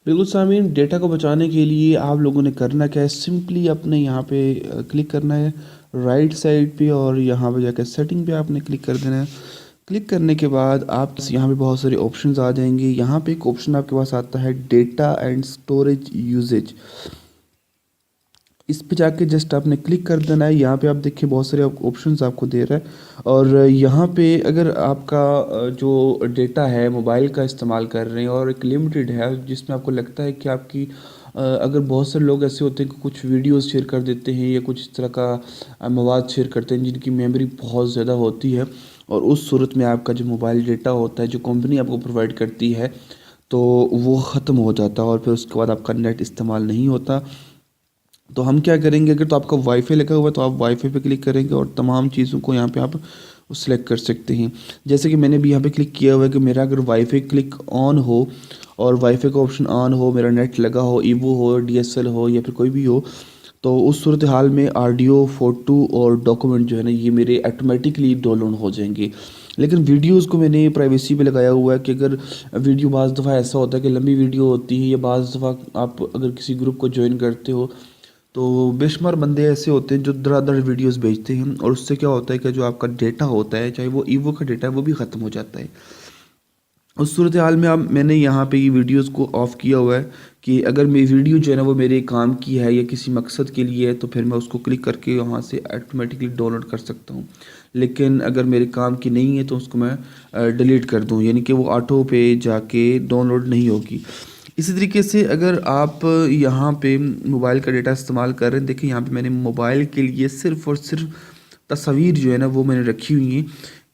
बिल्कुल सामीन, डेटा को बचाने के लिए आप लोगों ने करना क्या है, सिंपली अपने यहाँ पे क्लिक करना है राइट साइड पे, और यहाँ पे जाकर सेटिंग पे आपने क्लिक कर देना है। क्लिक करने के बाद आप यहाँ पे बहुत सारे ऑप्शंस आ जाएंगे। यहाँ पे एक ऑप्शन आपके पास आता है डेटा एंड स्टोरेज यूजेज। इस पे जाके जस्ट आपने क्लिक कर देना है। यहाँ पे आप देखिए बहुत सारे ऑप्शंस आपको दे रहा है, और यहाँ पे अगर आपका जो डेटा है मोबाइल का इस्तेमाल कर रहे हैं और एक लिमिटेड है, जिसमें आपको लगता है कि आपकी अगर बहुत से लोग ऐसे होते हैं कि कुछ वीडियोस शेयर कर देते हैं या कुछ इस तरह का मवाद शेयर करते हैं जिनकी मेमोरी बहुत ज़्यादा होती है, और उस सूरत में आपका जो मोबाइल डेटा होता है जो कंपनी आपको प्रोवाइड करती है तो वो ख़त्म हो जाता है, और फिर उसके बाद आपका नेट इस्तेमाल नहीं होता। तो हम क्या करेंगे, अगर तो आपका वाईफाई लगा हुआ है तो आप वाईफाई पे क्लिक करेंगे और तमाम चीज़ों को यहाँ पे आप सिलेक्ट कर सकते हैं। जैसे कि मैंने भी यहाँ पे क्लिक किया हुआ है कि मेरा अगर वाईफाई क्लिक ऑन हो और वाईफाई का ऑप्शन ऑन हो, मेरा नेट लगा हो, ईवो हो, डीएसएल हो या फिर कोई भी हो, तो उस सूरत हाल में ऑडियो, फ़ोटो और डॉक्यूमेंट जो है ना ये मेरे ऑटोमेटिकली डाउनलोड हो जाएंगे। लेकिन वीडियोज़ को मैंने प्राइवेसी पे लगाया हुआ है कि अगर वीडियो बाज़ दफ़ा ऐसा होता है कि लंबी वीडियो होती है, या बाज़ दफ़ा आप अगर किसी ग्रुप को ज्वाइन करते हो तो बेशुमार बंदे ऐसे होते हैं जो धड़ाधड़ वीडियोस भेजते हैं, और उससे क्या होता है कि जो आपका डेटा होता है, चाहे वो ईवो का डेटा है, वो भी ख़त्म हो जाता है। उस सूरत हाल में अब मैंने यहाँ पे ये वीडियोस को ऑफ़ किया हुआ है कि अगर मेरी वीडियो जो है ना वो मेरे काम की है या किसी मकसद के लिए है तो फिर मैं उसको क्लिक करके वहाँ से ऑटोमेटिकली डाउनलोड कर सकता हूँ। लेकिन अगर मेरे काम की नहीं है तो उसको मैं डिलीट कर दूँ, यानी कि वो ऑटो पे जाके डाउनलोड नहीं होगी। इसी तरीके से अगर आप यहाँ पे मोबाइल का डेटा इस्तेमाल कर रहे हैं, देखिए यहाँ पे मैंने मोबाइल के लिए सिर्फ़ और सिर्फ तस्वीर जो है ना वो मैंने रखी हुई हैं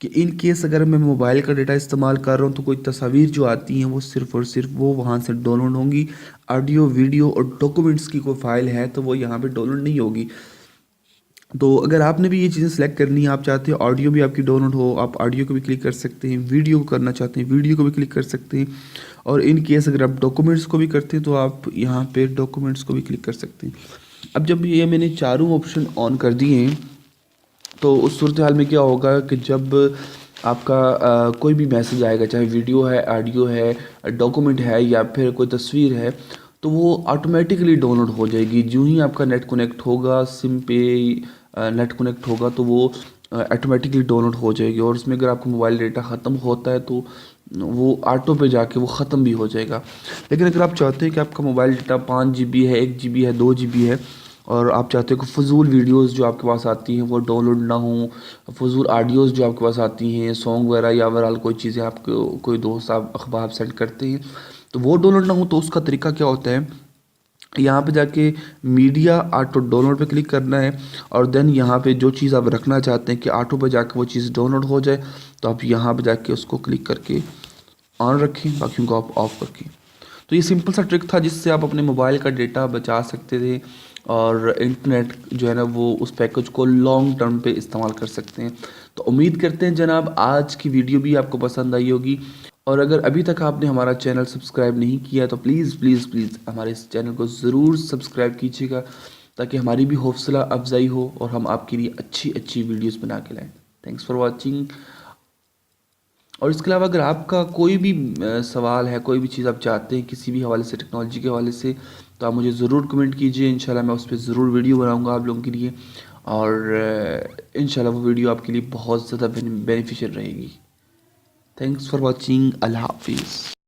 कि इन केस अगर मैं मोबाइल का डेटा इस्तेमाल कर रहा हूँ तो कोई तस्वीर जो आती हैं वो सिर्फ़ और सिर्फ वो वहाँ से डाउनलोड होंगी। ऑडियो, वीडियो और डॉक्यूमेंट्स की कोई फ़ाइल है तो वो यहाँ पे डाउनलोड नहीं होगी। तो अगर आपने भी ये चीज़ें सेलेक्ट करनी है, आप चाहते हैं ऑडियो भी आपकी डाउनलोड हो, आप ऑडियो को भी क्लिक कर सकते हैं, वीडियो को करना चाहते हैं वीडियो को भी क्लिक कर सकते हैं, और इन केस अगर आप डॉक्यूमेंट्स को भी करते हैं तो आप यहाँ पे डॉक्यूमेंट्स को भी क्लिक कर सकते हैं। अब जब ये मैंने चारों ऑप्शन ऑन कर दिए हैं तो उस सूरत हाल में क्या होगा कि जब आपका कोई भी मैसेज आएगा, चाहे वीडियो है, ऑडियो है, डॉक्यूमेंट है या फिर कोई तस्वीर है, तो वो ऑटोमेटिकली डाउनलोड हो जाएगी। जो ही आपका नेट कनेक्ट होगा, सिम पे नेट कनेक्ट होगा तो वो ऑटोमेटिकली डाउनलोड हो जाएगी, और उसमें अगर आपका मोबाइल डेटा ख़त्म होता है तो वो ऑटो पे जाके वो ख़त्म भी हो जाएगा। लेकिन अगर आप चाहते हैं कि आपका मोबाइल डेटा 5 GB है, 1 GB है, 2 GB है, और आप चाहते हो कि फ़ज़ूल वीडियोस जो आपके पास आती हैं वो डाउनलोड ना हो, फ़ज़ूल ऑडियोज़ जो आपके पास आती हैं, सॉन्ग वगैरह या ओवरऑल कोई चीज़ें आपको कोई दोस्त आप अखबार सेंड करते हैं तो वो डाउनलोड ना हो, तो उसका तरीका क्या होता है, यहाँ पे जाके मीडिया ऑटो डाउनलोड पे क्लिक करना है, और देन यहाँ पे जो चीज़ आप रखना चाहते हैं कि ऑटो पे जाके वो चीज़ डाउनलोड हो जाए, तो आप यहाँ पे जाके उसको क्लिक करके ऑन रखें, बाकियों को आप ऑफ रखें। तो ये सिंपल सा ट्रिक था जिससे आप अपने मोबाइल का डेटा बचा सकते थे, और इंटरनेट जो है ना वो उस पैकेज को लॉन्ग टर्म पे इस्तेमाल कर सकते हैं। तो उम्मीद करते हैं जनाब आज की वीडियो भी आपको पसंद आई होगी, और अगर अभी तक आपने हमारा चैनल सब्सक्राइब नहीं किया तो प्लीज़ प्लीज़ प्लीज़ हमारे इस चैनल को ज़रूर सब्सक्राइब कीजिएगा, ताकि हमारी भी हौसला अफजाई हो और हम आपके लिए अच्छी अच्छी वीडियोस बना के लाएँ। Thanks for watching. और इसके अलावा अगर आपका कोई भी सवाल है, कोई भी चीज़ आप चाहते हैं किसी भी हवाले से, टेक्नोलॉजी के हवाले से, तो आप मुझे ज़रूर कमेंट कीजिए। इंशाल्लाह मैं उस पर ज़रूर वीडियो बनाऊंगा आप लोगों के लिए, और इंशाल्लाह वो वीडियो आपके लिए बहुत ज़्यादा बेनिफिशियल रहेगी। Thanks for watching. अल्लाह हाफिज़।